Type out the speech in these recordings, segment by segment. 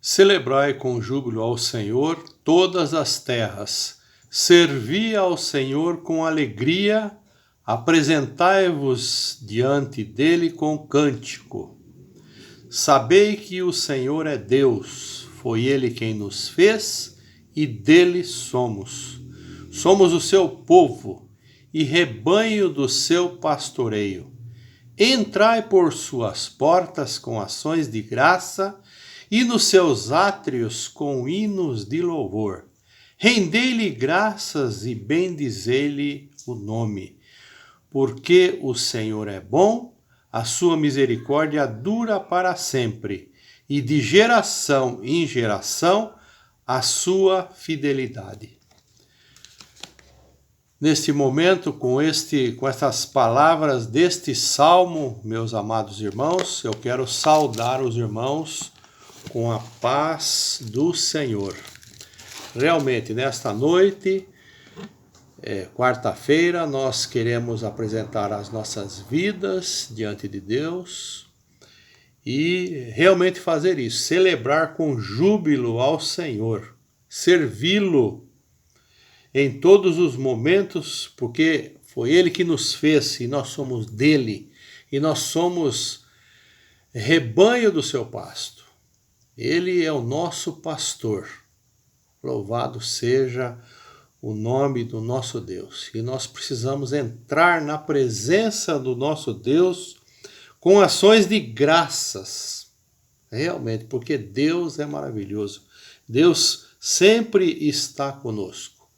Celebrai com júbilo ao Senhor todas as terras. Servi ao Senhor com alegria, apresentai-vos diante dele com cântico. Sabei que o Senhor é Deus, foi ele quem nos fez e dele somos. Somos o seu povo e rebanho do seu pastoreio. Entrai por suas portas com ações de graça e nos seus átrios com hinos de louvor. Rendei-lhe graças e bendizei-lhe o nome, porque o Senhor é bom, a sua misericórdia dura para sempre, e de geração em geração a sua fidelidade. Neste momento, com essas palavras deste salmo, meus amados irmãos, eu quero saudar os irmãos com a paz do Senhor. Realmente, nesta noite, quarta-feira, nós queremos apresentar as nossas vidas diante de Deus e realmente fazer isso, celebrar com júbilo ao Senhor, servi-lo em todos os momentos, porque foi Ele que nos fez e nós somos dele, e nós somos rebanho do seu pasto. Ele é o nosso pastor. Louvado seja o nome do nosso Deus. E nós precisamos entrar na presença do nosso Deus com ações de graças. Realmente, porque Deus é maravilhoso. Deus sempre está conosco.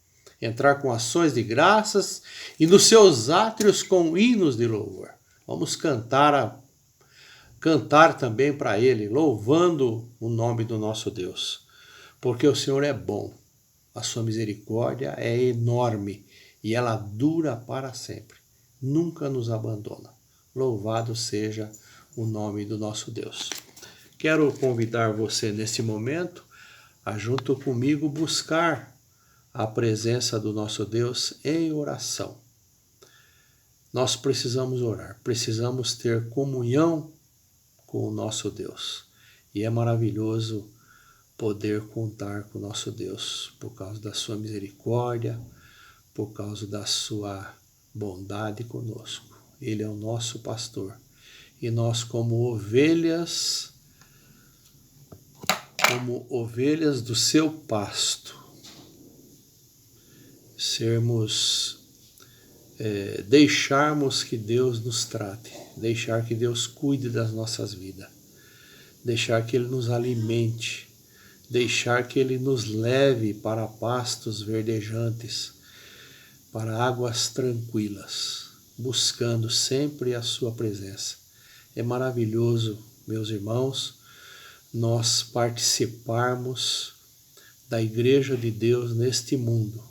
Entrar com ações de graças e nos seus átrios com hinos de louvor. Vamos cantar também para Ele, louvando o nome do nosso Deus. Porque o Senhor é bom, a sua misericórdia é enorme e ela dura para sempre. Nunca nos abandona. Louvado seja o nome do nosso Deus. Quero convidar você nesse momento a junto comigo buscar a presença do nosso Deus em oração. Nós precisamos orar, precisamos ter comunhão com o nosso Deus. E é maravilhoso poder contar com o nosso Deus por causa da sua misericórdia, por causa da sua bondade conosco. Ele é o nosso pastor. E nós, como ovelhas do seu pasto, deixarmos que Deus nos trate, deixar que Deus cuide das nossas vidas, deixar que Ele nos alimente, deixar que Ele nos leve para pastos verdejantes, para águas tranquilas, buscando sempre a sua presença. É maravilhoso, meus irmãos, nós participarmos da Igreja de Deus neste mundo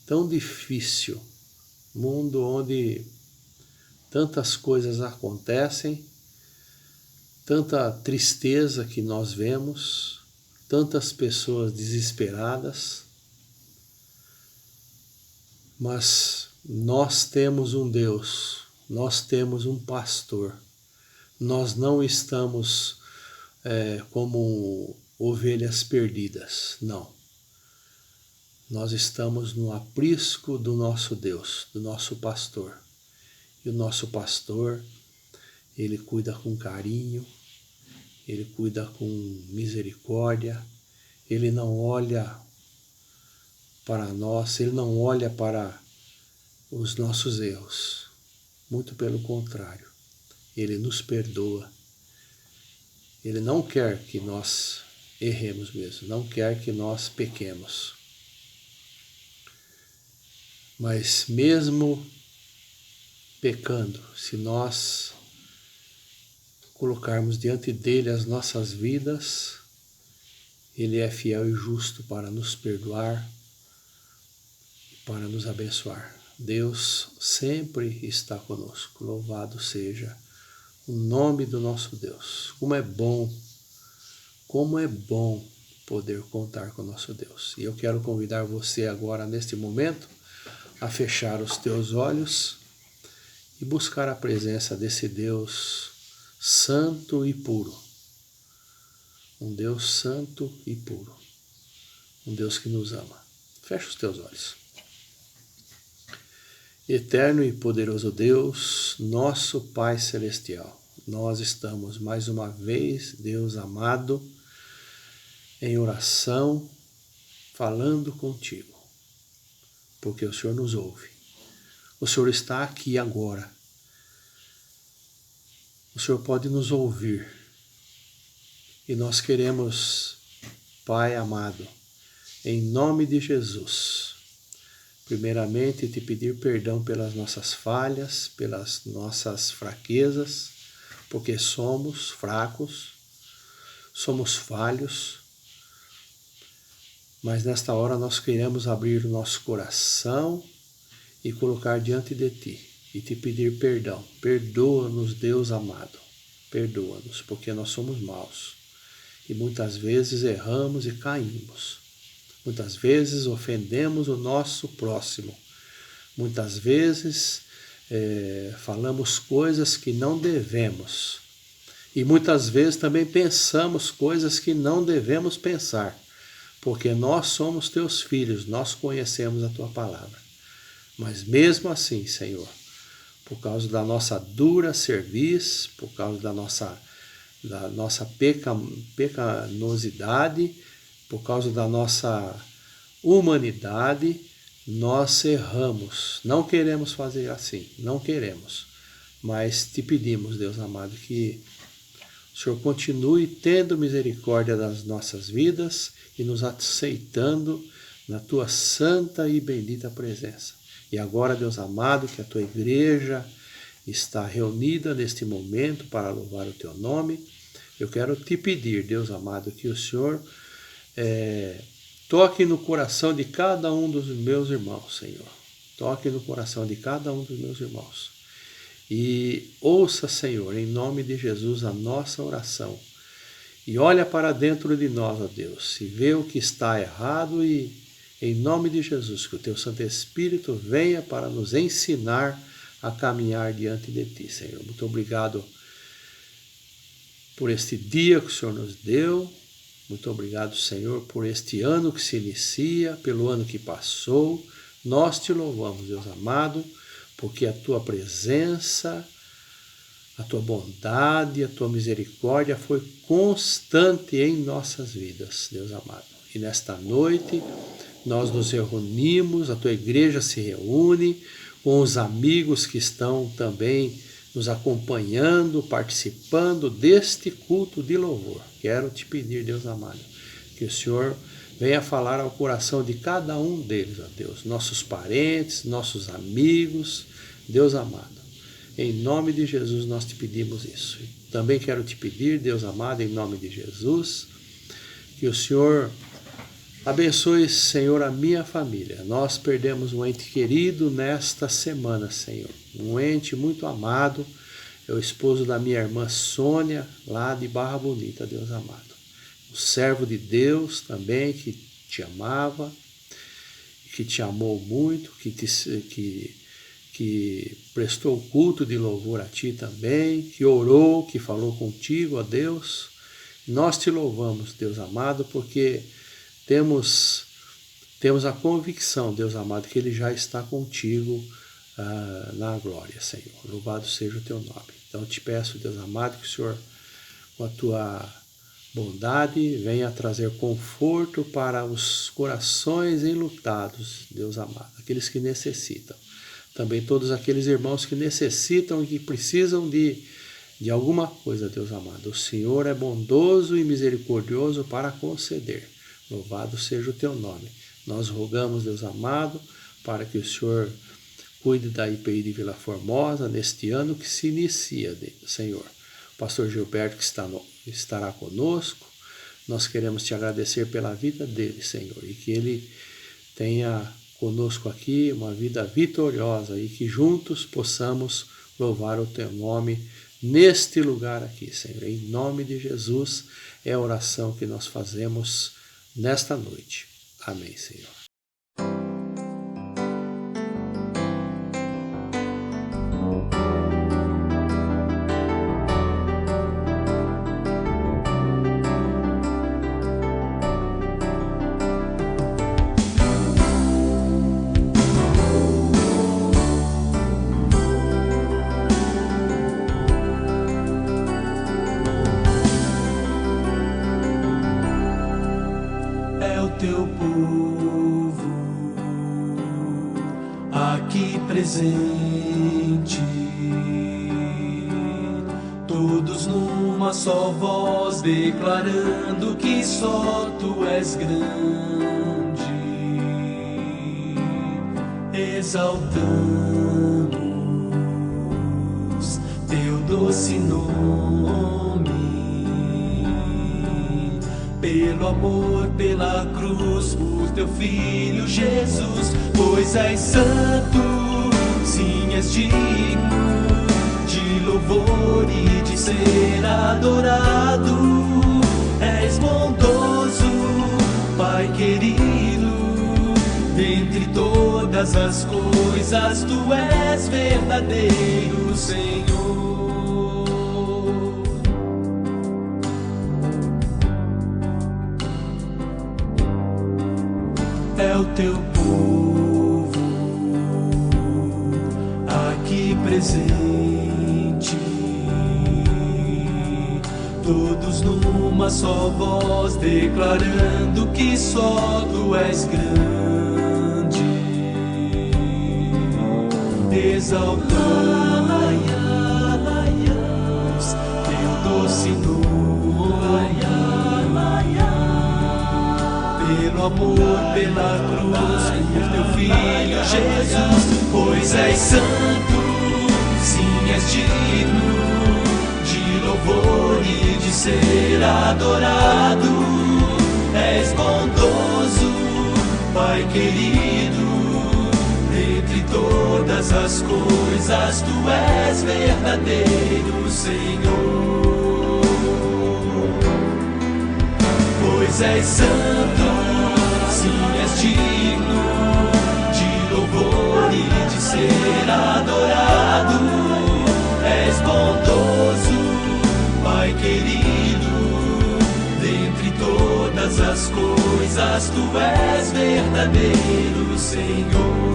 tão difícil, mundo onde tantas coisas acontecem, tanta tristeza que nós vemos, tantas pessoas desesperadas, mas nós temos um Deus, nós temos um pastor, nós não estamos como ovelhas perdidas, não. Nós estamos no aprisco do nosso Deus, do nosso pastor. E o nosso pastor, ele cuida com carinho, ele cuida com misericórdia, ele não olha para nós, ele não olha para os nossos erros. Muito pelo contrário, ele nos perdoa. Ele não quer que nós erremos mesmo, não quer que nós pequemos. Mas mesmo pecando, se nós colocarmos diante dele as nossas vidas, ele é fiel e justo para nos perdoar e para nos abençoar. Deus sempre está conosco. Louvado seja o nome do nosso Deus. Como é bom poder contar com o nosso Deus. E eu quero convidar você agora, neste momento, a fechar os teus olhos e buscar a presença desse Deus santo e puro, um Deus santo e puro, um Deus que nos ama. Fecha os teus olhos. Eterno e poderoso Deus, nosso Pai Celestial, nós estamos mais uma vez, Deus amado, em oração, falando contigo, porque o Senhor nos ouve. O Senhor está aqui agora. O Senhor pode nos ouvir. E nós queremos, Pai amado, em nome de Jesus, primeiramente te pedir perdão pelas nossas falhas, pelas nossas fraquezas, porque somos fracos, somos falhos, mas nesta hora nós queremos abrir o nosso coração e colocar diante de Ti e te pedir perdão. Perdoa-nos, Deus amado, perdoa-nos, porque nós somos maus e muitas vezes erramos e caímos. Muitas vezes ofendemos o nosso próximo. Muitas vezes falamos coisas que não devemos. E muitas vezes também pensamos coisas que não devemos pensar. Porque nós somos teus filhos, nós conhecemos a tua palavra. Mas mesmo assim, Senhor, por causa da nossa dura cerviz, por causa da nossa pecaminosidade, por causa da nossa humanidade, nós erramos. Não queremos fazer assim, não queremos. Mas te pedimos, Deus amado, que o Senhor continue tendo misericórdia das nossas vidas e nos aceitando na tua santa e bendita presença. E agora, Deus amado, que a tua igreja está reunida neste momento para louvar o teu nome, eu quero te pedir, Deus amado, que o Senhor toque no coração de cada um dos meus irmãos, Senhor. Toque no coração de cada um dos meus irmãos. E ouça, Senhor, em nome de Jesus, a nossa oração. E olha para dentro de nós, ó Deus, e vê o que está errado e, em nome de Jesus, que o teu Santo Espírito venha para nos ensinar a caminhar diante de ti, Senhor. Muito obrigado por este dia que o Senhor nos deu. Muito obrigado, Senhor, por este ano que se inicia, pelo ano que passou. Nós te louvamos, Deus amado, porque a tua presença, a tua bondade, a tua misericórdia foi constante em nossas vidas, Deus amado. E nesta noite nós nos reunimos, a tua igreja se reúne com os amigos que estão também nos acompanhando, participando deste culto de louvor. Quero te pedir, Deus amado, que o Senhor venha falar ao coração de cada um deles, ó Deus, nossos parentes, nossos amigos, Deus amado. Em nome de Jesus nós te pedimos isso. Também quero te pedir, Deus amado, em nome de Jesus, que o Senhor abençoe, Senhor, a minha família. Nós perdemos um ente querido nesta semana, Senhor. Um ente muito amado, é o esposo da minha irmã Sônia, lá de Barra Bonita, Deus amado. Um servo de Deus também, que te amava, que te amou muito, que prestou culto de louvor a ti também, que orou, que falou contigo, ó Deus. Nós te louvamos, Deus amado, porque temos a convicção, Deus amado, que Ele já está contigo na glória, Senhor. Louvado seja o teu nome. Então eu te peço, Deus amado, que o Senhor, com a tua bondade, venha trazer conforto para os corações enlutados, Deus amado, aqueles que necessitam. Também todos aqueles irmãos que necessitam e que precisam de alguma coisa, Deus amado. O Senhor é bondoso e misericordioso para conceder. Louvado seja o teu nome. Nós rogamos, Deus amado, para que o Senhor cuide da IPI de Vila Formosa neste ano que se inicia, Senhor. O pastor Gilberto que estará conosco, nós queremos te agradecer pela vida dele, Senhor, e que ele tenha conosco aqui uma vida vitoriosa e que juntos possamos louvar o teu nome neste lugar aqui, Senhor. Em nome de Jesus é a oração que nós fazemos nesta noite. Amém, Senhor. aqui presente, todos numa só voz, declarando que só Tu és grande, exaltamos Teu doce nome, pelo amor, pela cruz, por Teu Filho Jesus, pois és santo, sim, és digno de louvor e de ser adorado. És bondoso, Pai querido, dentre todas as coisas Tu és verdadeiro Senhor. É o Teu povo aqui presente, todos numa só voz, declarando que só Tu és grande, exaltamos Teu doce nome, pelo amor, pela cruz, por Teu Filho Jesus, pois és santo, sim, és digno de louvor e de ser adorado. És bondoso, Pai querido, dentre todas as coisas Tu és verdadeiro Senhor. Pois és santo, sim, és digno de louvor e de ser adorado. És bondoso, Pai querido, dentre todas as coisas Tu és verdadeiro Senhor.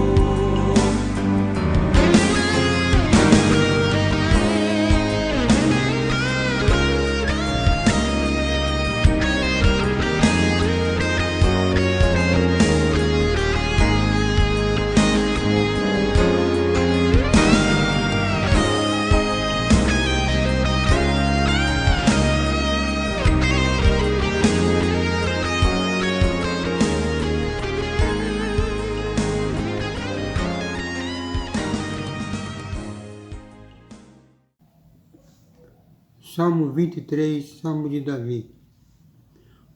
Salmo 23, Salmo de Davi.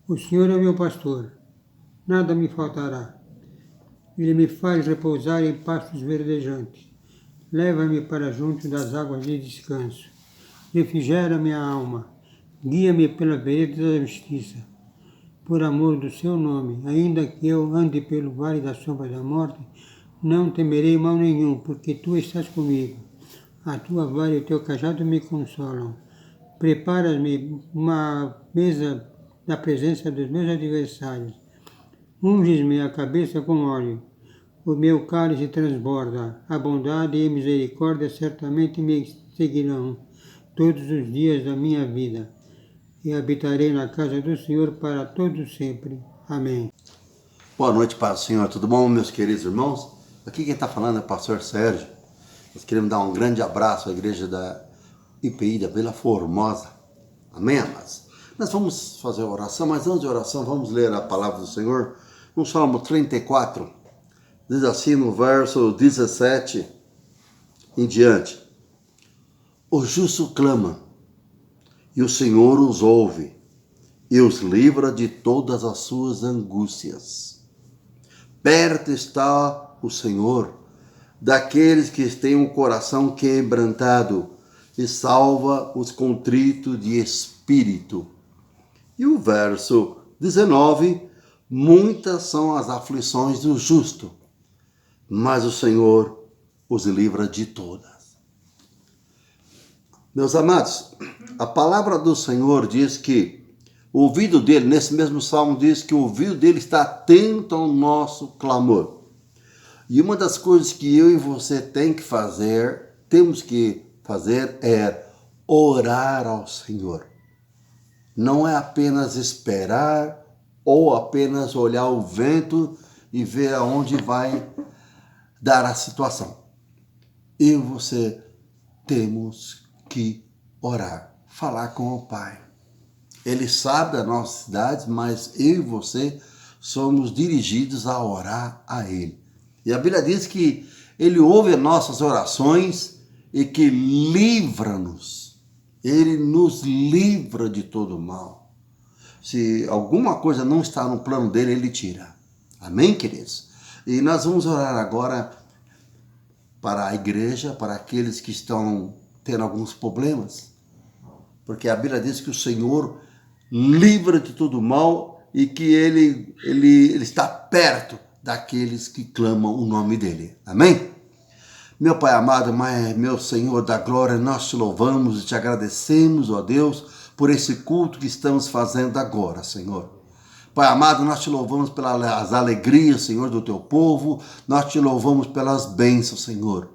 O Senhor é meu pastor, nada me faltará. Ele me faz repousar em pastos verdejantes. Leva-me para junto das águas de descanso. Refrigera minha alma. Guia-me pela vereda da justiça. Por amor do Seu nome, ainda que eu ande pelo vale da sombra da morte, não temerei mal nenhum, porque Tu estás comigo. A Tua vara e o Teu cajado me consolam. Preparas-me uma mesa na presença dos meus adversários. Unges-me a cabeça com óleo. O meu cálice transborda. A bondade e a misericórdia certamente me seguirão todos os dias da minha vida. E habitarei na casa do Senhor para todo sempre. Amém. Boa noite, Pai do Senhor. Tudo bom, meus queridos irmãos? Aqui quem está falando é o pastor Sérgio. Nós queremos dar um grande abraço à igreja da IPI da Vila Formosa. Amém, amados? Nós vamos fazer a oração, mas antes de oração, vamos ler a palavra do Senhor no Salmo 34. Diz assim no verso 17 em diante: O justo clama, e o Senhor os ouve, e os livra de todas as suas angústias. Perto está o Senhor daqueles que têm o coração quebrantado, e salva os contritos de espírito. E o verso 19: Muitas são as aflições do justo, mas o Senhor os livra de todas. Meus amados, a palavra do Senhor diz que o ouvido dele, nesse mesmo salmo, diz que o ouvido dele está atento ao nosso clamor. E uma das coisas que eu e você temos que fazer é orar ao Senhor. Não é apenas esperar ou apenas olhar o vento e ver aonde vai dar a situação. Eu e você temos que orar, falar com o Pai. Ele sabe das nossas cidades, mas eu e você somos dirigidos a orar a Ele. E a Bíblia diz que Ele ouve as nossas orações e que livra-nos. Ele nos livra de todo mal. Se alguma coisa não está no plano dele, Ele tira. Amém, queridos? E nós vamos orar agora para a igreja, para aqueles que estão tendo alguns problemas. Porque a Bíblia diz que o Senhor livra de todo mal e que ele está perto daqueles que clamam o nome dele. Amém? Meu Pai amado, meu Senhor da glória, nós te louvamos e te agradecemos, ó Deus, por esse culto que estamos fazendo agora, Senhor. Pai amado, nós te louvamos pelas alegrias, Senhor, do teu povo, nós te louvamos pelas bênçãos, Senhor.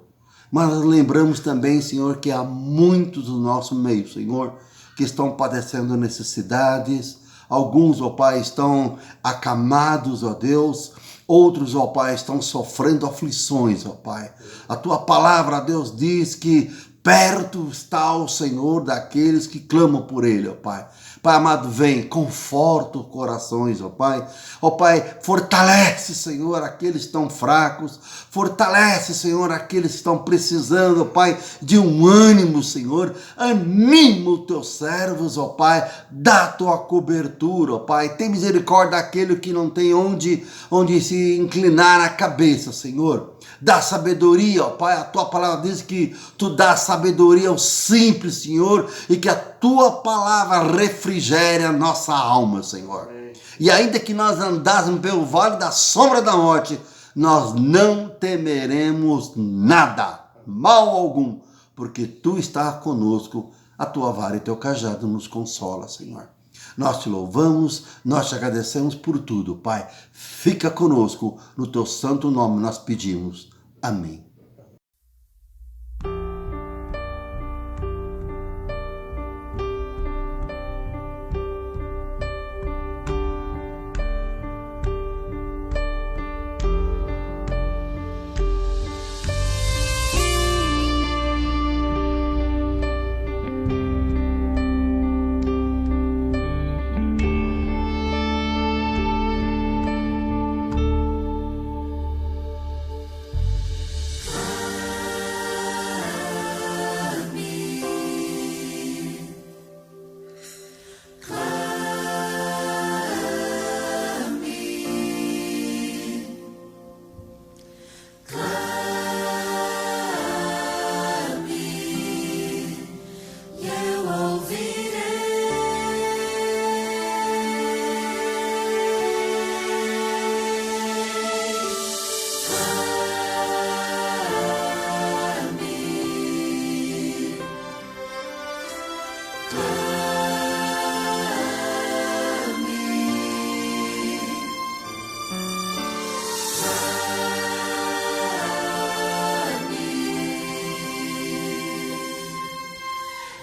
Mas nós lembramos também, Senhor, que há muitos do nosso meio, Senhor, que estão padecendo necessidades. Alguns, ó Pai, estão acamados, ó Deus. Outros, ó Pai, estão sofrendo aflições, ó Pai. A tua palavra, Deus, diz que perto está o Senhor daqueles que clamam por Ele, ó Pai. Pai amado, vem, conforta os corações, ó Pai. Ó Pai, fortalece, Senhor, aqueles que estão fracos. Fortalece, Senhor, aqueles que estão precisando, ó Pai, de um ânimo, Senhor. Anima os teus servos, ó Pai. Dá a tua cobertura, ó Pai. Tem misericórdia daquele que não tem onde se inclinar a cabeça, Senhor. Dá sabedoria, ó Pai. A tua palavra diz que tu dá sabedoria ao simples, Senhor, e que a tua palavra refrigere a nossa alma, Senhor. E ainda que nós andássemos pelo vale da sombra da morte, nós não temeremos nada, mal algum, porque tu estás conosco, a tua vara e teu cajado nos consola, Senhor. Nós te louvamos, nós te agradecemos por tudo, Pai. Fica conosco, no teu santo nome nós pedimos. Amém.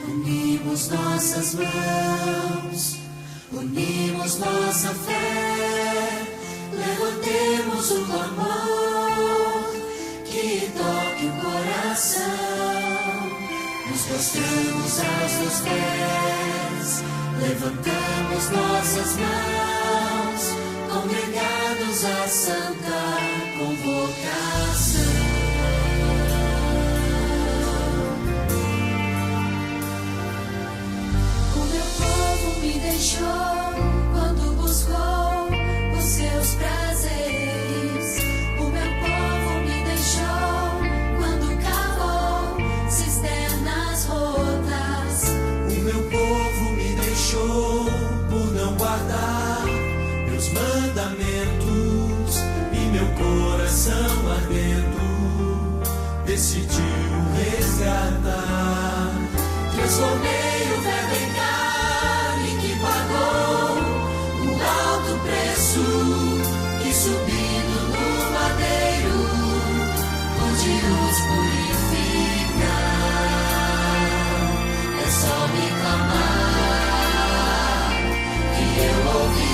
Unimos nossas mãos, unimos nossa fé, levantemos o clamor que toque o coração. Nos prostramos aos teus pés, levantamos nossas mãos, congregados à santa convocação. Quando buscou os seus prazeres, o meu povo me deixou. Quando cavou cisternas rotas, O meu povo me deixou por não guardar meus mandamentos, e meu coração ardendo decidiu resgatar. Transformei o verbo em carne que pagou o alto preço, que subindo no madeiro onde os purifica. É só me clamar que eu ouvirei.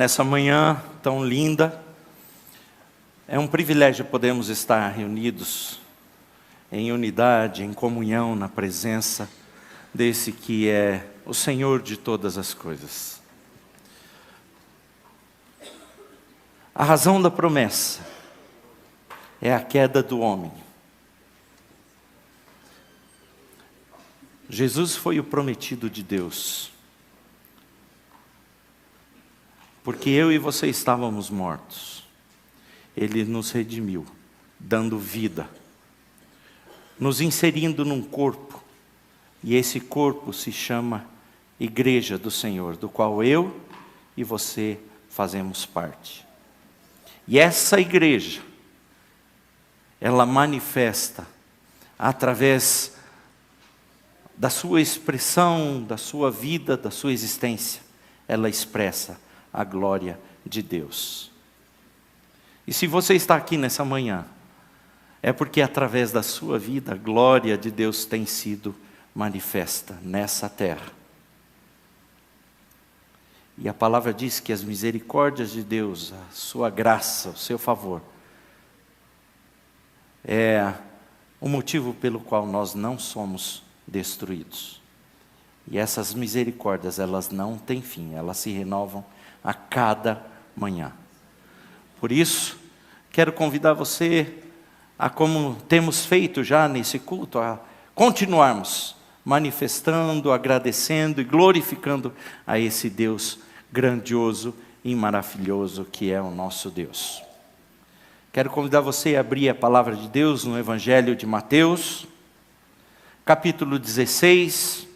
nessa manhã tão linda. É um privilégio podermos estar reunidos em unidade, em comunhão, na presença desse que é o Senhor de todas as coisas. A razão da promessa é a queda do homem. Jesus foi o prometido de Deus, porque eu e você estávamos mortos. Ele nos redimiu, dando vida, nos inserindo num corpo, e esse corpo se chama Igreja do Senhor, do qual eu e você fazemos parte. E essa igreja, ela manifesta através da sua expressão, da sua vida, da sua existência, ela expressa a glória de Deus. E se você está aqui nessa manhã, é porque através da sua vida, a glória de Deus tem sido manifesta nessa terra. E a palavra diz que as misericórdias de Deus, a sua graça, o seu favor, é o motivo pelo qual nós não somos destruídos. E essas misericórdias, elas não têm fim, elas se renovam a cada manhã. Por isso, quero convidar você a, como temos feito já nesse culto, a continuarmos manifestando, agradecendo e glorificando a esse Deus grandioso e maravilhoso que é o nosso Deus. Quero convidar você a abrir a palavra de Deus no Evangelho de Mateus, capítulo 16.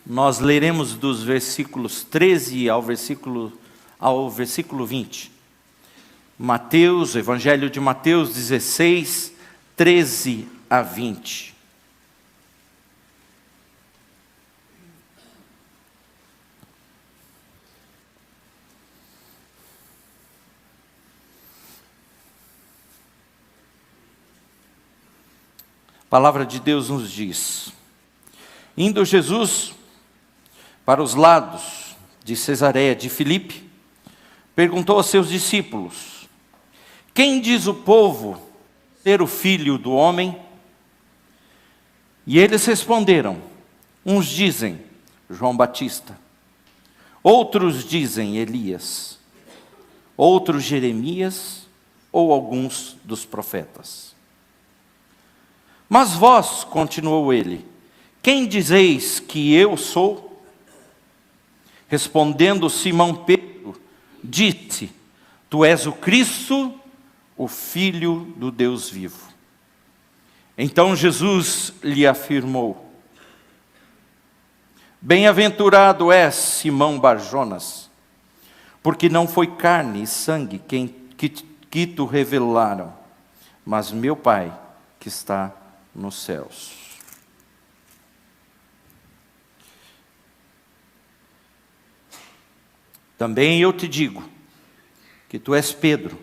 Nós leremos dos versículos 13 ao versículo 20. Mateus, Evangelho de Mateus 16, 13 a 20. A palavra de Deus nos diz: indo Jesus para os lados de Cesareia de Filipe, perguntou aos seus discípulos: quem diz o povo ser o Filho do Homem? E eles responderam: uns dizem João Batista, outros dizem Elias, outros Jeremias ou alguns dos profetas. Mas vós, continuou ele, quem dizeis que eu sou? Respondendo Simão Pedro, disse: tu és o Cristo, o Filho do Deus vivo. Então Jesus lhe afirmou: bem-aventurado és, Simão Barjonas, porque não foi carne e sangue que tu revelaram, mas meu Pai que está nos céus. Também eu te digo que tu és Pedro,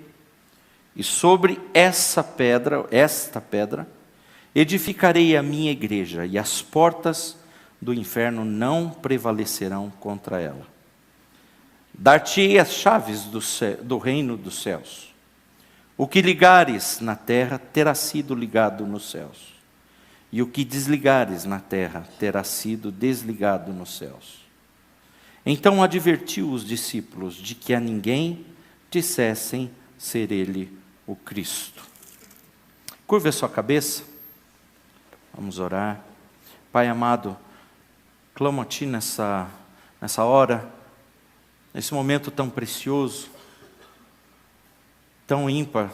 e sobre esta pedra, edificarei a minha igreja, e as portas do inferno não prevalecerão contra ela. Dar-te-ei as chaves do reino dos céus. O que ligares na terra terá sido ligado nos céus, e o que desligares na terra terá sido desligado nos céus. Então advertiu os discípulos de que a ninguém dissessem ser ele o Cristo. Curva a sua cabeça, vamos orar. Pai amado, clamo a Ti nessa hora, nesse momento tão precioso, tão ímpar,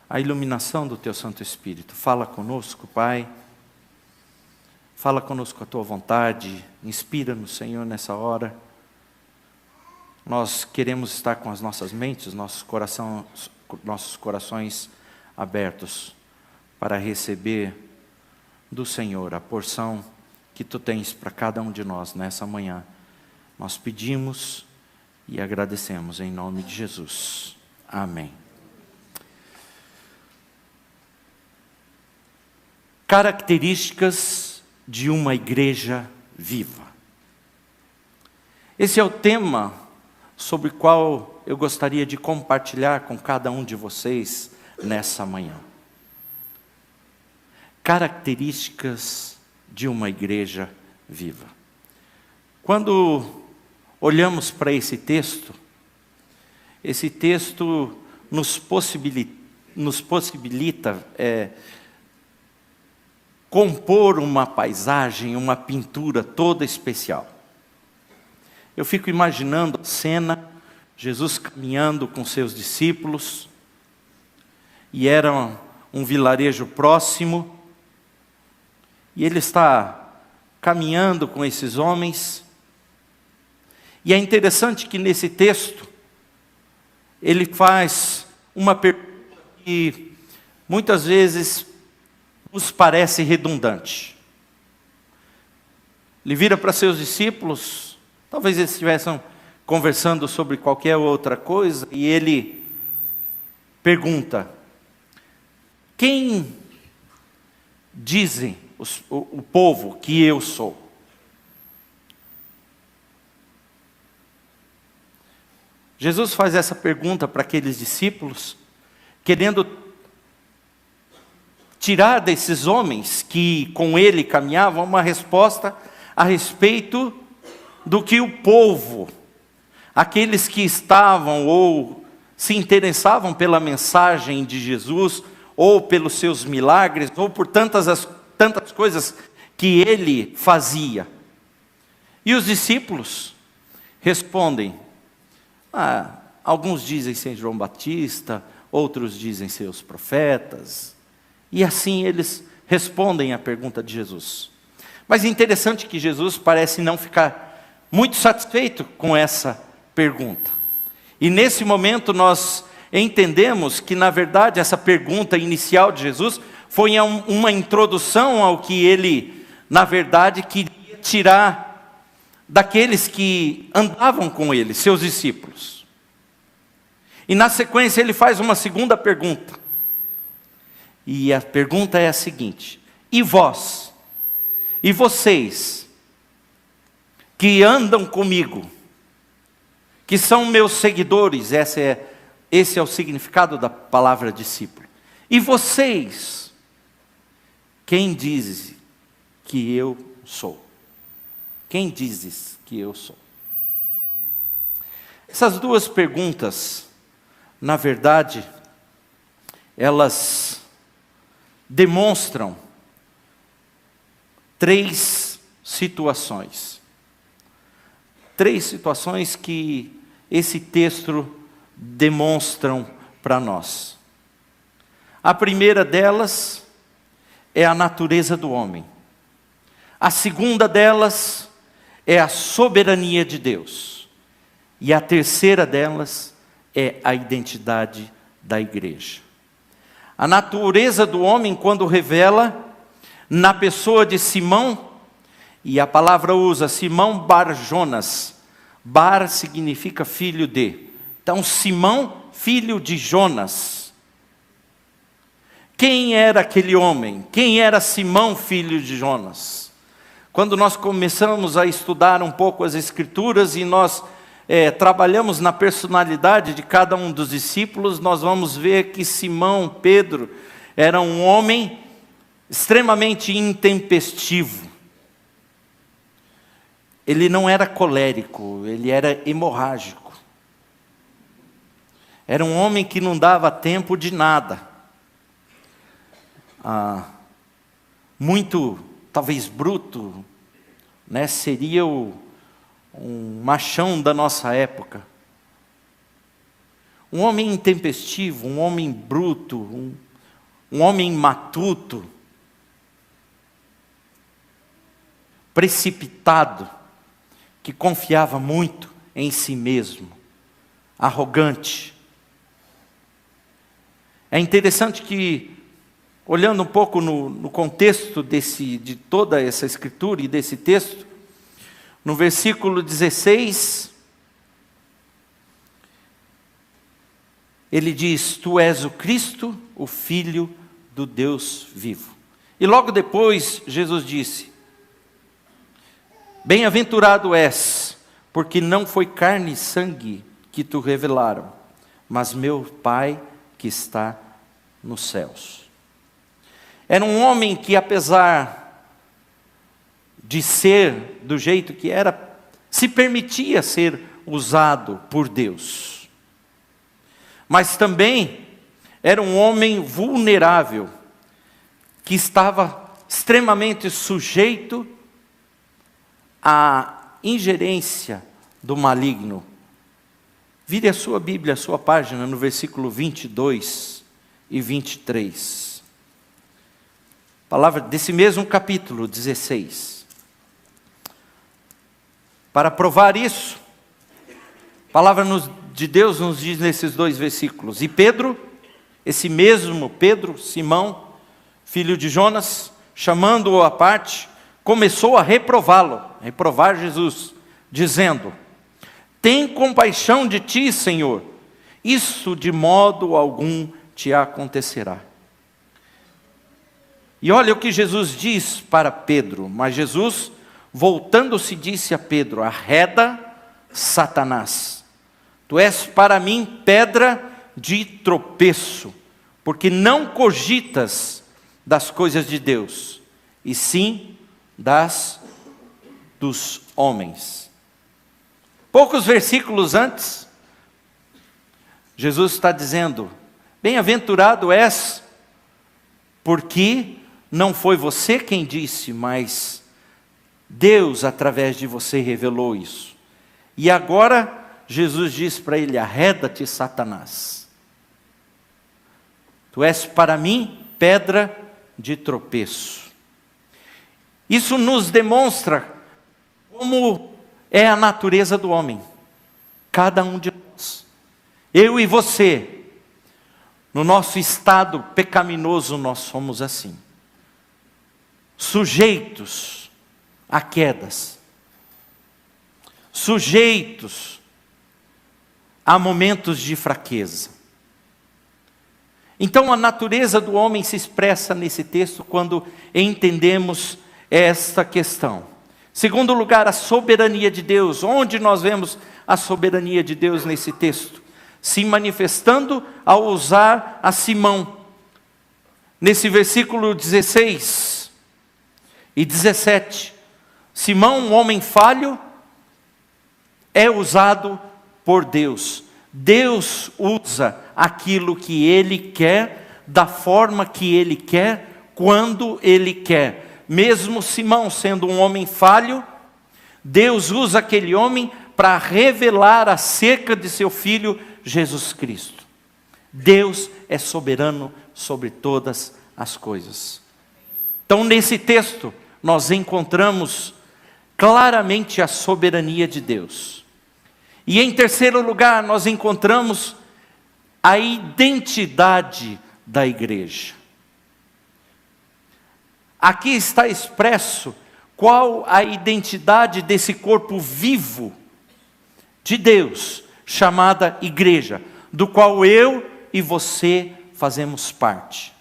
a iluminação do Teu Santo Espírito. Fala conosco, Pai. Fala conosco a Tua vontade. Inspira-nos, Senhor, nessa hora. Nós queremos estar com as nossas mentes, nossos corações abertos para receber do Senhor a porção que Tu tens para cada um de nós nessa manhã. Nós pedimos e agradecemos em nome de Jesus. Amém. Características de uma igreja viva. Esse é o tema sobre o qual eu gostaria de compartilhar com cada um de vocês nessa manhã. Características de uma igreja viva. Quando olhamos para esse texto nos possibilita compor uma paisagem, uma pintura toda especial. Eu fico imaginando a cena, Jesus caminhando com seus discípulos, e era um vilarejo próximo, e ele está caminhando com esses homens, e é interessante que nesse texto, ele faz uma pergunta que muitas vezes nos parece redundante. Ele vira para seus discípulos, talvez eles estivessem conversando sobre qualquer outra coisa, e ele pergunta: quem dizem o povo que eu sou? Jesus faz essa pergunta para aqueles discípulos, querendo tirar desses homens que com ele caminhavam uma resposta a respeito do que o povo, aqueles que estavam ou se interessavam pela mensagem de Jesus, ou pelos seus milagres, ou por tantas coisas que ele fazia. E os discípulos respondem: alguns dizem ser João Batista, outros dizem ser os profetas. E assim eles respondem à pergunta de Jesus. Mas é interessante que Jesus parece não ficar muito satisfeito com essa pergunta. E nesse momento nós entendemos que, na verdade, essa pergunta inicial de Jesus foi uma introdução ao que ele, na verdade, queria tirar daqueles que andavam com ele, seus discípulos. E na sequência ele faz uma segunda pergunta. E a pergunta é a seguinte: e vós? E vocês que andam comigo, que são meus seguidores? Esse é o significado da palavra discípulo. E vocês, quem diz que eu sou? Quem dizes que eu sou? Essas duas perguntas, na verdade, elas demonstram três situações. Três situações que esse texto demonstram para nós. A primeira delas é a natureza do homem. A segunda delas é a soberania de Deus. E a terceira delas é a identidade da igreja. A natureza do homem, quando revela na pessoa de Simão, e a palavra usa Simão Bar Jonas. Bar significa filho de. Então, Simão, filho de Jonas. Quem era aquele homem? Quem era Simão, filho de Jonas? Quando nós começamos a estudar um pouco as Escrituras e nós trabalhamos na personalidade de cada um dos discípulos, nós vamos ver que Simão, Pedro, era um homem extremamente intempestivo. Ele não era colérico, ele era hemorrágico. Era um homem que não dava tempo de nada. Muito, talvez bruto, né? Seria um machão da nossa época. Um homem intempestivo, um homem bruto, um homem matuto, precipitado, que confiava muito em si mesmo, arrogante. É interessante que, olhando um pouco no contexto de toda essa escritura e desse texto, no versículo 16, ele diz: Tu és o Cristo, o Filho do Deus vivo. E logo depois, Jesus disse: Bem-aventurado és, porque não foi carne e sangue que tu revelaram, mas meu Pai que está nos céus. Era um homem que, apesar de ser do jeito que era, se permitia ser usado por Deus. Mas também era um homem vulnerável, que estava extremamente sujeito à ingerência do maligno. Vire a sua Bíblia, a sua página, no versículo 22 e 23. Palavra desse mesmo capítulo 16. Para provar isso, a palavra de Deus nos diz nesses dois versículos. E Pedro, esse mesmo Pedro, Simão, filho de Jonas, chamando-o à parte, começou a reprovar Jesus, dizendo: tem compaixão de ti, Senhor, isso de modo algum te acontecerá. E olha o que Jesus diz para Pedro. Mas Jesus, voltando-se, disse a Pedro: arreda, Satanás, tu és para mim pedra de tropeço, porque não cogitas das coisas de Deus, e sim dos homens. Poucos versículos antes, Jesus está dizendo: bem-aventurado és, porque não foi você quem disse, mas Deus através de você revelou isso. E agora Jesus diz para ele: arreda-te, Satanás, tu és para mim pedra de tropeço. Isso nos demonstra como é a natureza do homem. Cada um de nós, eu e você, no nosso estado pecaminoso, nós somos assim, sujeitos a quedas, sujeitos a momentos de fraqueza. Então a natureza do homem se expressa nesse texto quando entendemos esta questão. Segundo lugar, a soberania de Deus. Onde nós vemos a soberania de Deus nesse texto? Se manifestando ao usar a Simão. Nesse versículo 16 e 17. Simão, um homem falho, é usado por Deus. Deus usa aquilo que Ele quer, da forma que Ele quer, quando Ele quer. Mesmo Simão sendo um homem falho, Deus usa aquele homem para revelar acerca de seu Filho Jesus Cristo. Deus é soberano sobre todas as coisas. Então, nesse texto, nós encontramos claramente a soberania de Deus. E em terceiro lugar, nós encontramos a identidade da igreja. Aqui está expresso qual a identidade desse corpo vivo de Deus, chamada igreja, do qual eu e você fazemos parte.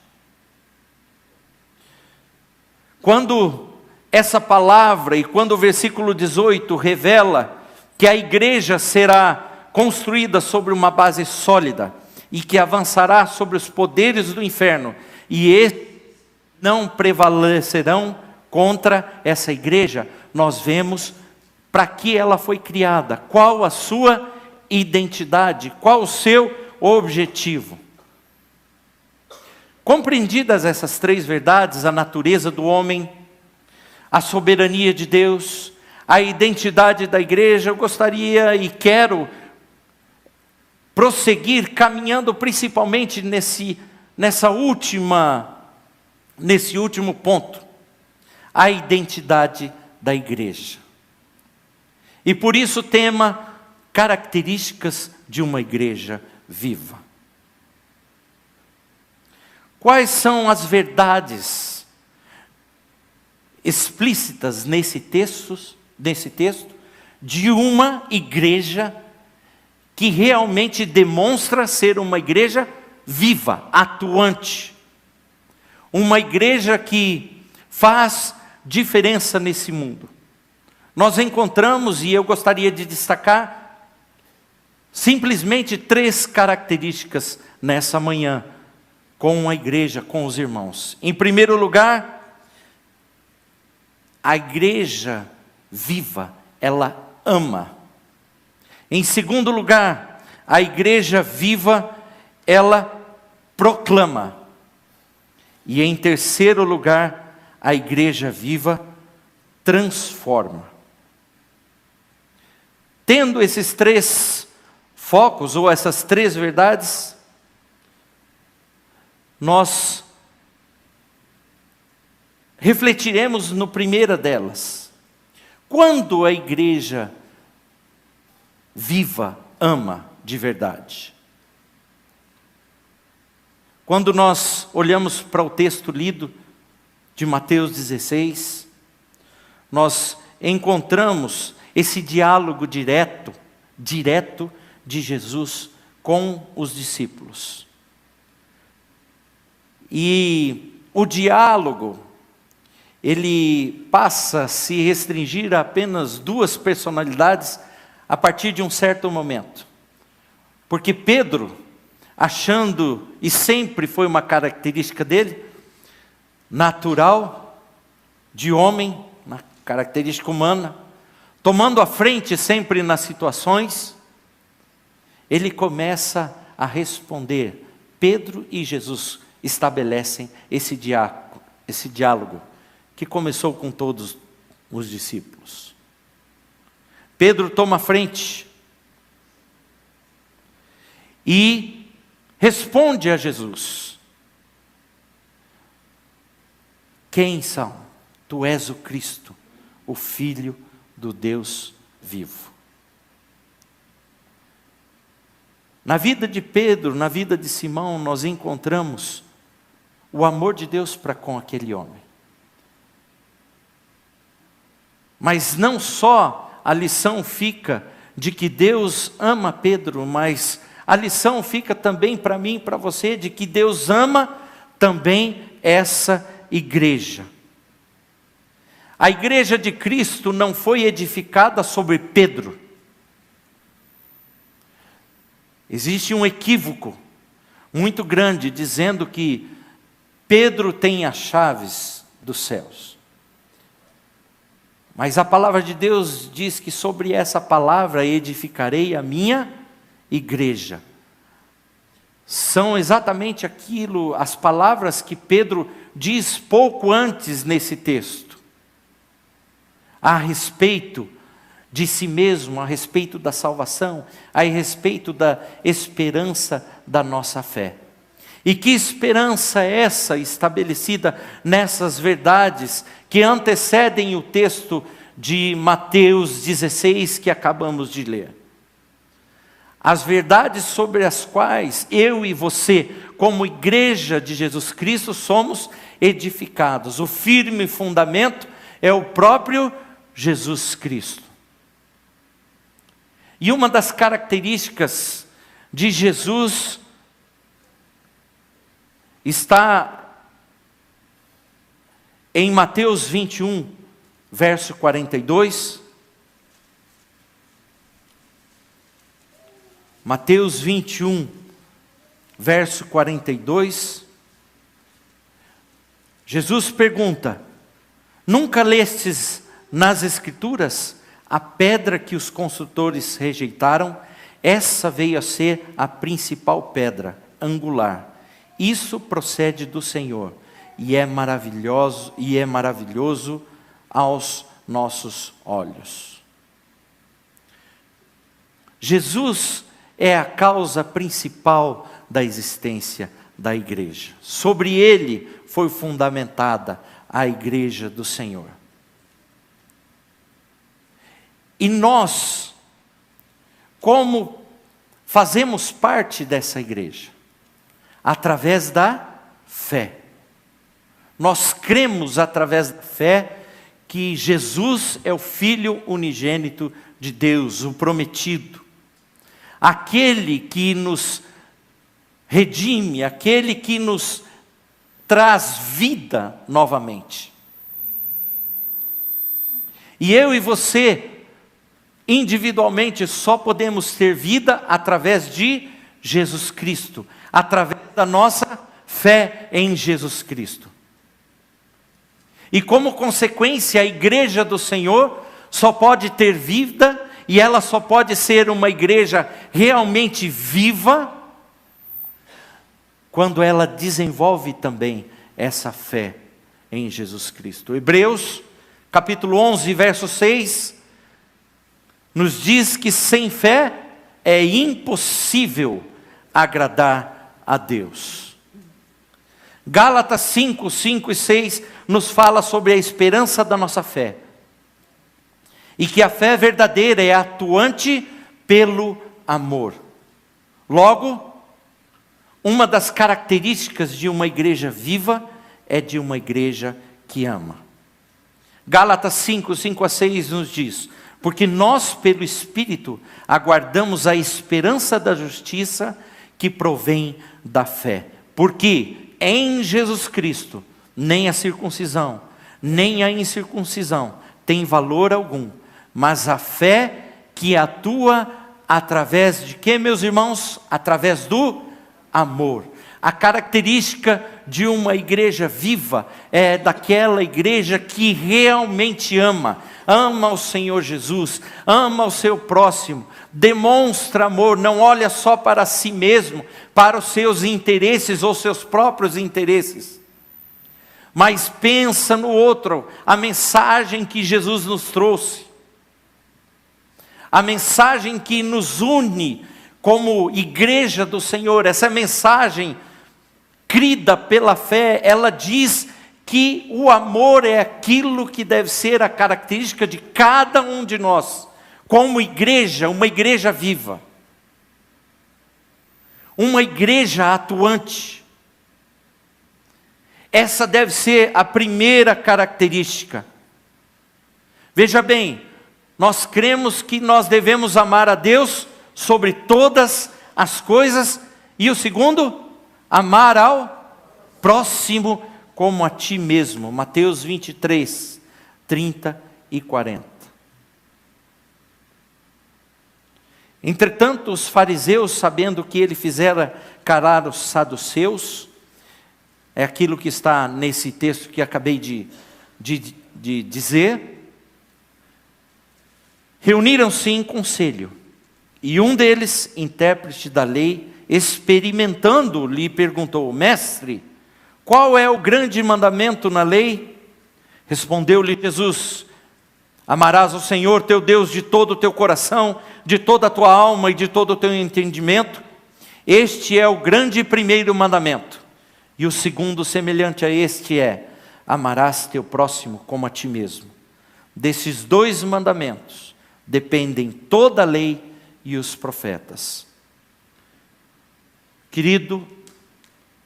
Quando essa palavra e quando o versículo 18 revela que a igreja será construída sobre uma base sólida e que avançará sobre os poderes do inferno, e estes não prevalecerão contra essa igreja, nós vemos para que ela foi criada, qual a sua identidade, qual o seu objetivo. Compreendidas essas três verdades, a natureza do homem, a soberania de Deus, a identidade da igreja, eu gostaria e quero prosseguir caminhando principalmente nesse último ponto, a identidade da igreja. E por isso o tema, características de uma igreja viva. Quais são as verdades explícitas nesse texto de uma igreja que realmente demonstra ser uma igreja viva, atuante? Uma igreja que faz diferença nesse mundo. Nós encontramos, e eu gostaria de destacar, simplesmente 3 características nessa manhã com a igreja, com os irmãos. Em primeiro lugar, a igreja viva, ela ama. Em segundo lugar, a igreja viva, ela proclama. E em terceiro lugar, a igreja viva transforma. Tendo esses 3 focos, ou essas 3 verdades, nós refletiremos no primeira delas. Quando a igreja viva ama de verdade? Quando nós olhamos para o texto lido de Mateus 16, nós encontramos esse diálogo direto de Jesus com os discípulos. E o diálogo, ele passa a se restringir a apenas 2 personalidades a partir de um certo momento. Porque Pedro, achando, e sempre foi uma característica dele, natural, de homem, uma característica humana, tomando a frente sempre nas situações, ele começa a responder. Pedro e Jesus estabelecem esse diálogo que começou com todos os discípulos. Pedro toma a frente e responde a Jesus: quem são? Tu és o Cristo, o Filho do Deus vivo. Na vida de Pedro, na vida de Simão, nós encontramos o amor de Deus para com aquele homem. Mas não só a lição fica de que Deus ama Pedro, mas a lição fica também para mim e para você, de que Deus ama também essa igreja. A igreja de Cristo não foi edificada sobre Pedro. Existe um equívoco muito grande dizendo que Pedro tem as chaves dos céus. Mas a palavra de Deus diz que sobre essa palavra edificarei a minha igreja. São exatamente aquilo, as palavras que Pedro diz pouco antes nesse texto, a respeito de si mesmo, a respeito da salvação, a respeito da esperança da nossa fé. E que esperança é essa estabelecida nessas verdades que antecedem o texto de Mateus 16 que acabamos de ler? As verdades sobre as quais eu e você, como igreja de Jesus Cristo, somos edificados. O firme fundamento é o próprio Jesus Cristo. E uma das características de Jesus está em Mateus 21, verso 42. Mateus 21, verso 42. Jesus pergunta: nunca lestes nas Escrituras a pedra que os construtores rejeitaram? Essa veio a ser a principal pedra angular. Isso procede do Senhor e é maravilhoso aos nossos olhos. Jesus é a causa principal da existência da igreja. Sobre ele foi fundamentada a igreja do Senhor. E nós, como fazemos parte dessa igreja? Através da fé. Nós cremos através da fé que Jesus é o Filho unigênito de Deus, o prometido. Aquele que nos redime, aquele que nos traz vida novamente. E eu e você individualmente só podemos ter vida através de Jesus Cristo, através da nossa fé em Jesus Cristo. E como consequência, a igreja do Senhor só pode ter vida, e ela só pode ser uma igreja realmente viva, quando ela desenvolve também essa fé em Jesus Cristo. Hebreus, capítulo 11, verso 6, nos diz que sem fé é impossível agradar a Deus. Gálatas 5, 5 e 6 nos fala sobre a esperança da nossa fé. E que a fé verdadeira é atuante pelo amor. Logo, uma das características de uma igreja viva é de uma igreja que ama. Gálatas 5, 5 a 6 nos diz: porque nós, pelo Espírito, aguardamos a esperança da justiça que provém da fé. Porque em Jesus Cristo, nem a circuncisão, nem a incircuncisão tem valor algum, mas a fé que atua através de quê, meus irmãos? Através do amor. A característica de uma igreja viva é daquela igreja que realmente ama o Senhor Jesus, ama o seu próximo, demonstra amor, não olha só para si mesmo, para os seus interesses ou seus próprios interesses, mas pensa no outro. A mensagem que Jesus nos trouxe, a mensagem que nos une como igreja do Senhor, essa mensagem crida pela fé, ela diz que o amor é aquilo que deve ser a característica de cada um de nós, como igreja, uma igreja viva, uma igreja atuante. Essa deve ser a primeira característica. Veja bem, nós cremos que nós devemos amar a Deus sobre todas as coisas, e o segundo, amar ao próximo como a ti mesmo. Mateus 23, 30 e 40. Entretanto, os fariseus, sabendo que ele fizera calar os saduceus, é aquilo que está nesse texto que acabei de dizer, reuniram-se em conselho, e um deles, intérprete da lei, experimentando, lhe perguntou: mestre, qual é o grande mandamento na lei? Respondeu-lhe Jesus: amarás o Senhor teu Deus de todo o teu coração, de toda a tua alma e de todo o teu entendimento. Este é o grande e primeiro mandamento. E o segundo, semelhante a este, é: amarás teu próximo como a ti mesmo. Desses dois mandamentos dependem toda a lei e os profetas. Querido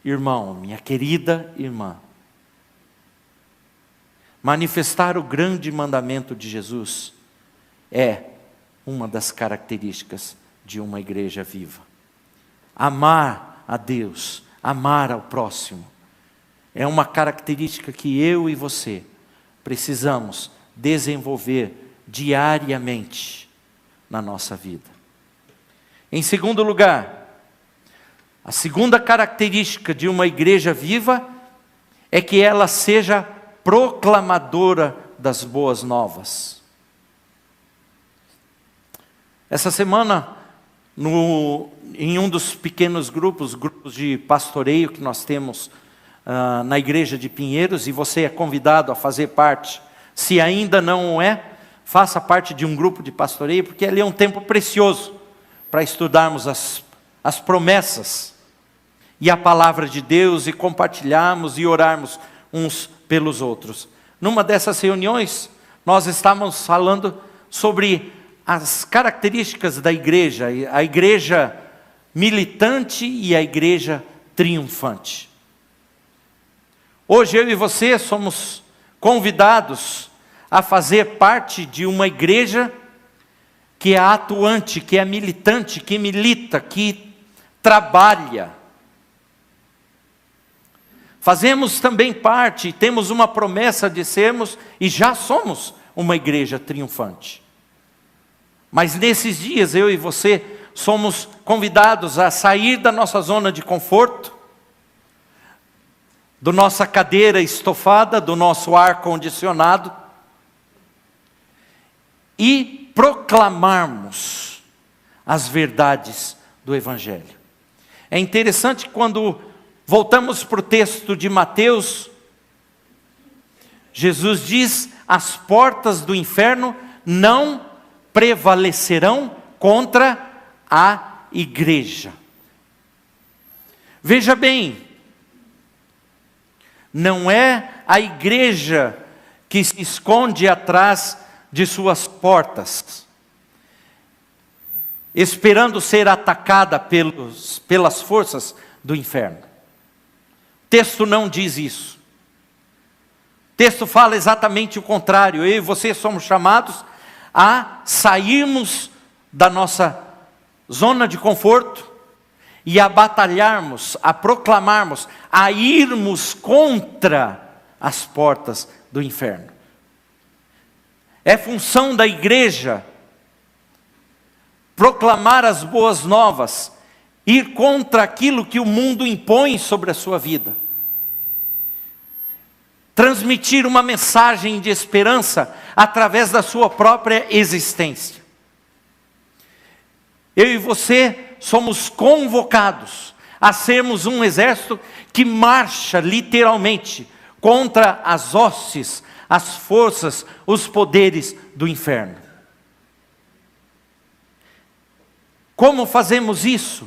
irmão, minha querida irmã, manifestar o grande mandamento de Jesus é uma das características de uma igreja viva. Amar a Deus, amar ao próximo, é uma característica que eu e você precisamos desenvolver diariamente na nossa vida. Em segundo lugar, a segunda característica de uma igreja viva é que ela seja proclamadora das boas novas. Essa semana, em um dos pequenos grupos de pastoreio que nós temos na igreja de Pinheiros, e você é convidado a fazer parte, se ainda não é, faça parte de um grupo de pastoreio, porque ali é um tempo precioso para estudarmos as promessas e a palavra de Deus, e compartilharmos e orarmos uns pelos outros. Numa dessas reuniões, nós estávamos falando sobre as características da igreja, a igreja militante e a igreja triunfante. Hoje eu e você somos convidados a fazer parte de uma igreja que é atuante, que é militante, que milita, que trabalha. Fazemos também parte, temos uma promessa de sermos, e já somos, uma igreja triunfante. Mas nesses dias, eu e você somos convidados a sair da nossa zona de conforto, da nossa cadeira estofada, do nosso ar condicionado, e proclamarmos as verdades do Evangelho. É interessante quando voltamos para o texto de Mateus, Jesus diz: as portas do inferno não prevalecerão contra a igreja. Veja bem, não é a igreja que se esconde atrás de suas portas, esperando ser atacada pelas forças do inferno. O texto não diz isso. O texto fala exatamente o contrário. Eu e você somos chamados a sairmos da nossa zona de conforto e a batalharmos, a proclamarmos, a irmos contra as portas do inferno. É função da igreja proclamar as boas novas, ir contra aquilo que o mundo impõe sobre a sua vida. Transmitir uma mensagem de esperança através da sua própria existência. Eu e você somos convocados a sermos um exército que marcha literalmente contra as hostes, as forças, os poderes do inferno. Como fazemos isso?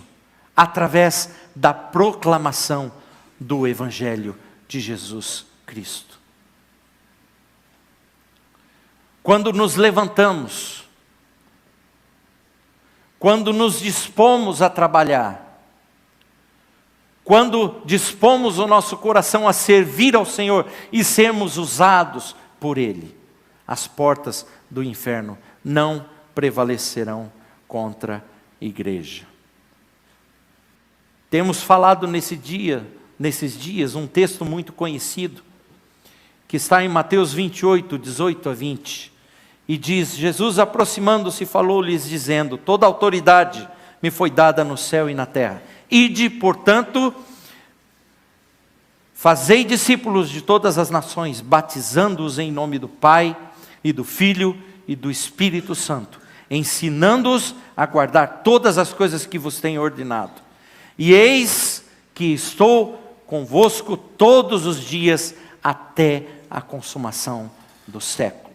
Através da proclamação do Evangelho de Jesus Cristo. Quando nos levantamos, quando nos dispomos a trabalhar, quando dispomos o nosso coração a servir ao Senhor e sermos usados por Ele, as portas do inferno não prevalecerão contra a igreja. Temos falado nesses dias, um texto muito conhecido, que está em Mateus 28, 18 a 20, e diz: Jesus, aproximando-se, falou-lhes dizendo: toda autoridade me foi dada no céu e na terra. Ide, portanto, fazei discípulos de todas as nações, batizando-os em nome do Pai, e do Filho, e do Espírito Santo, ensinando-os a guardar todas as coisas que vos tenho ordenado. E eis que estou convosco todos os dias, até a consumação do século.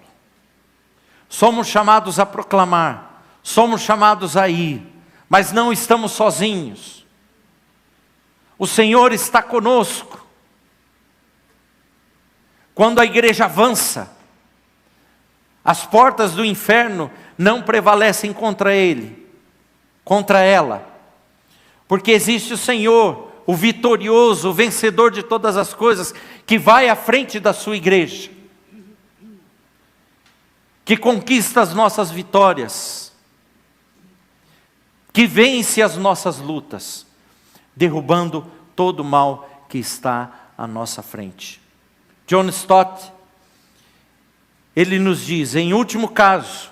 Somos chamados a proclamar, somos chamados a ir, mas não estamos sozinhos. O Senhor está conosco. Quando a igreja avança, as portas do inferno não prevalecem contra ela, porque existe o Senhor, o vitorioso, o vencedor de todas as coisas, que vai à frente da sua igreja, que conquista as nossas vitórias, que vence as nossas lutas, derrubando todo o mal que está à nossa frente. John Stott, ele nos diz: em último caso,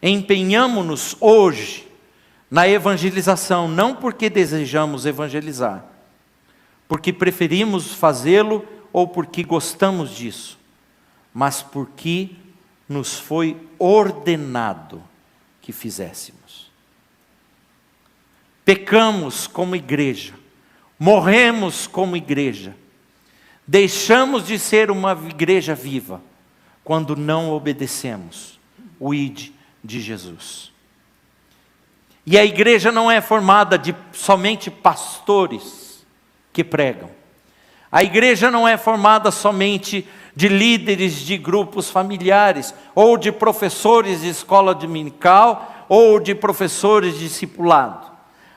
empenhamo-nos hoje na evangelização, não porque desejamos evangelizar, porque preferimos fazê-lo ou porque gostamos disso, mas porque nos foi ordenado que fizéssemos. Pecamos como igreja, morremos como igreja, deixamos de ser uma igreja viva quando não obedecemos o ID de Jesus. E a igreja não é formada de somente pastores que pregam. A igreja não é formada somente de líderes de grupos familiares, ou de professores de escola dominical, ou de professores de discipulado.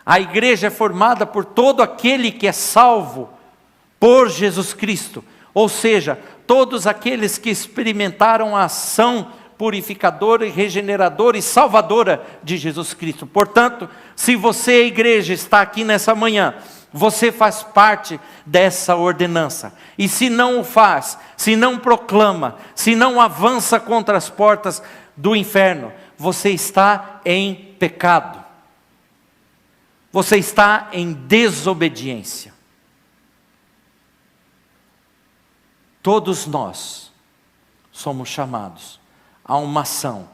A igreja é formada por todo aquele que é salvo por Jesus Cristo, ou seja, todos aqueles que experimentaram a ação purificadora e regeneradora e salvadora de Jesus Cristo. Portanto, se você, igreja, está aqui nessa manhã, você faz parte dessa ordenança. E se não o faz, se não proclama, se não avança contra as portas do inferno, você está em pecado. Você está em desobediência. Todos nós somos chamados a uma ação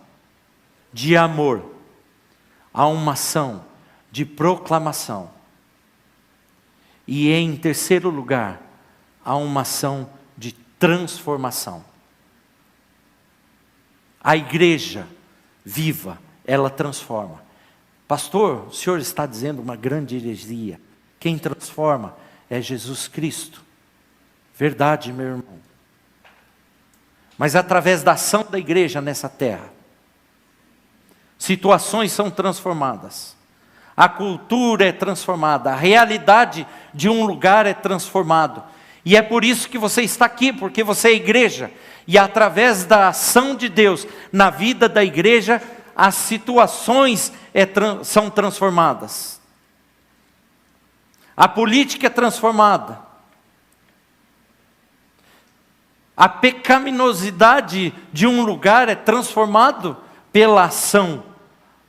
de amor, a uma ação de proclamação. E em terceiro lugar, a uma ação de transformação. A igreja viva, ela transforma. Pastor, o senhor está dizendo uma grande heresia. Quem transforma é Jesus Cristo. Verdade, meu irmão. Mas através da ação da igreja nessa terra, situações são transformadas. A cultura é transformada. A realidade de um lugar é transformado. E é por isso que você está aqui, porque você é igreja. E através da ação de Deus na vida da igreja, as situações são transformadas. A política é transformada. A pecaminosidade de um lugar é transformado pela ação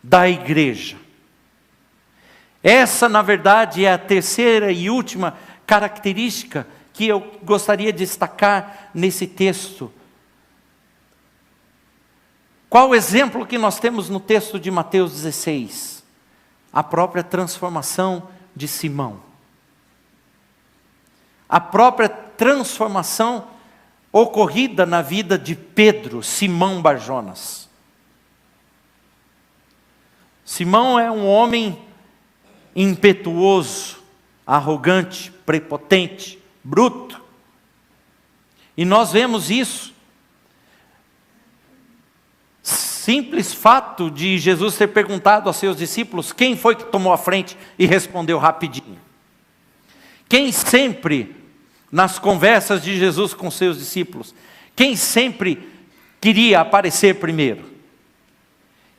da igreja. Essa, na verdade, é a terceira e última característica que eu gostaria de destacar nesse texto. Qual o exemplo que nós temos no texto de Mateus 16? A própria transformação de Simão. A própria transformação ocorrida na vida de Pedro, Simão Barjonas. Simão é um homem impetuoso, arrogante, prepotente, bruto. E nós vemos isso. Simples fato de Jesus ter perguntado aos seus discípulos quem foi que tomou a frente e respondeu rapidinho. Quem sempre, nas conversas de Jesus com seus discípulos, quem sempre queria aparecer primeiro?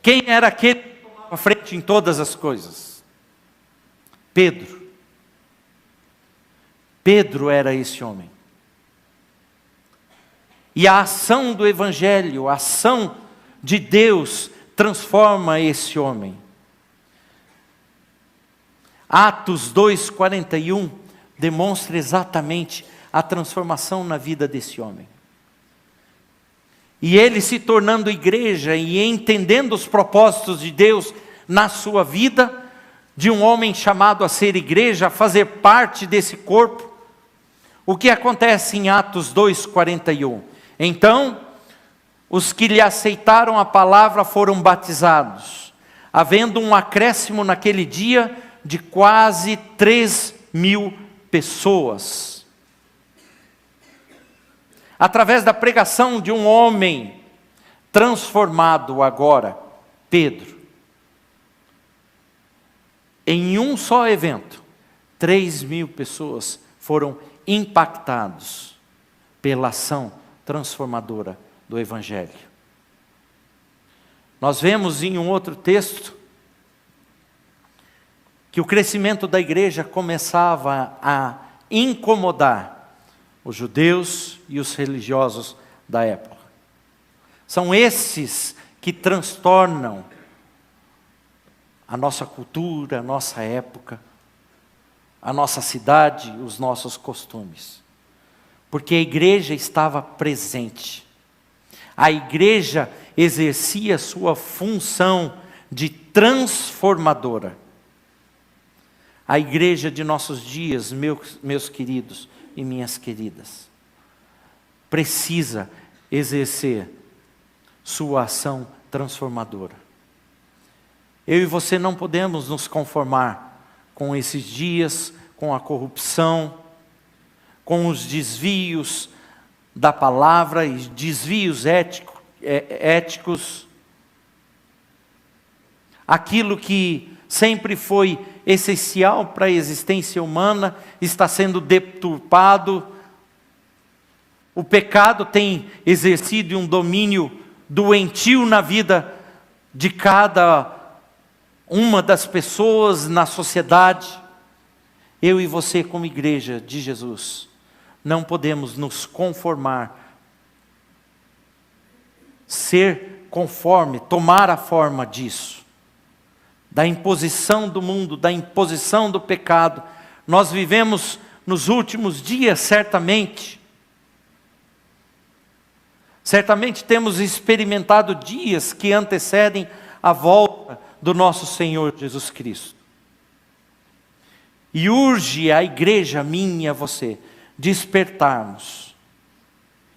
Quem era aquele que tomava a frente em todas as coisas? Pedro. Pedro era esse homem. E a ação do Evangelho, a ação de Deus transforma esse homem. Atos 2:41 demonstra exatamente a transformação na vida desse homem. E ele se tornando igreja e entendendo os propósitos de Deus na sua vida, de um homem chamado a ser igreja, a fazer parte desse corpo. O que acontece em Atos 2:41? Então, os que lhe aceitaram a palavra foram batizados, havendo um acréscimo naquele dia de quase 3.000 pessoas. Através da pregação de um homem transformado agora, Pedro, em um só evento, 3.000 pessoas foram impactados pela ação transformadora do Evangelho. Nós vemos em um outro texto que o crescimento da igreja começava a incomodar os judeus e os religiosos da época. São esses que transtornam a nossa cultura, a nossa época, a nossa cidade, os nossos costumes. Porque a igreja estava presente. A igreja exercia sua função de transformadora. A igreja de nossos dias, meus queridos e minhas queridas, precisa exercer sua ação transformadora. Eu e você não podemos nos conformar com esses dias, com a corrupção, com os desvios da palavra e desvios éticos. Aquilo que sempre foi essencial para a existência humana está sendo deturpado. O pecado tem exercido um domínio doentio na vida de cada uma das pessoas na sociedade. Eu e você, como igreja de Jesus, não podemos nos conformar, ser conforme, tomar a forma disso, da imposição do mundo, da imposição do pecado. Nós vivemos nos últimos dias, certamente temos experimentado dias que antecedem a volta do nosso Senhor Jesus Cristo. E urge a igreja, a mim e a você, despertarmos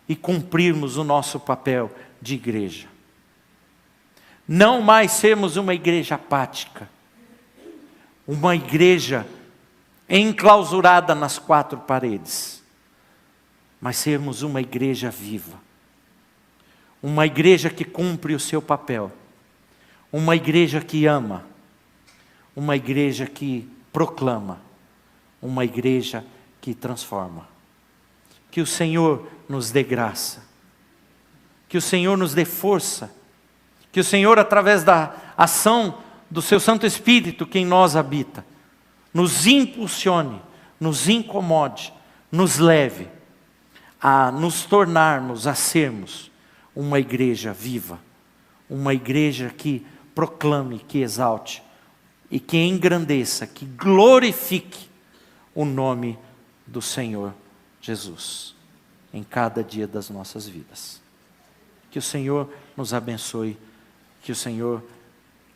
e cumprirmos o nosso papel de igreja. Não mais sermos uma igreja apática, uma igreja enclausurada nas quatro paredes, mas sermos uma igreja viva, uma igreja que cumpre o seu papel, uma igreja que ama, uma igreja que proclama, uma igreja que transforma. Que o Senhor nos dê graça, que o Senhor nos dê força, que o Senhor, através da ação do seu Santo Espírito que em nós habita, nos impulsione, nos incomode, nos leve a nos tornarmos, a sermos uma igreja viva, uma igreja que proclame, que exalte e que engrandeça, que glorifique o nome do Senhor Jesus em cada dia das nossas vidas. Que o Senhor nos abençoe, que o Senhor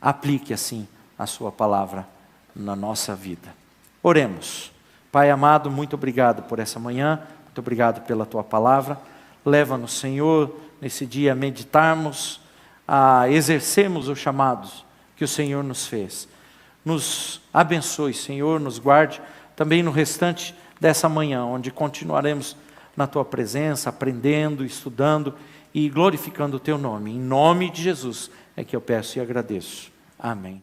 aplique assim a sua palavra na nossa vida. Oremos. Pai amado, muito obrigado por essa manhã, muito obrigado pela tua palavra. Leva-nos, Senhor, nesse dia a meditarmos, a exercermos os chamados que o Senhor nos fez. Nos abençoe, Senhor, nos guarde também no restante dessa manhã, onde continuaremos na tua presença, aprendendo, estudando e glorificando o teu nome. Em nome de Jesus é que eu peço e agradeço. Amém.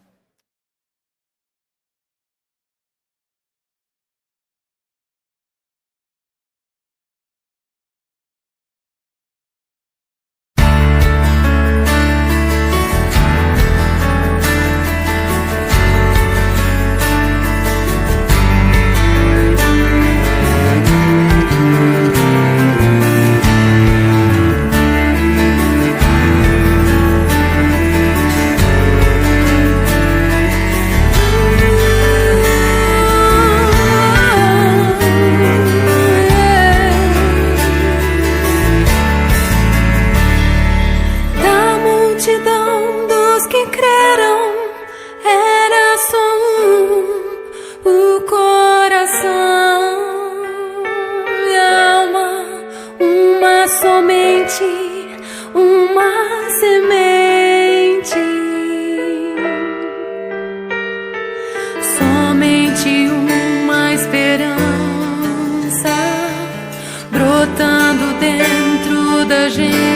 brotando dentro da gente.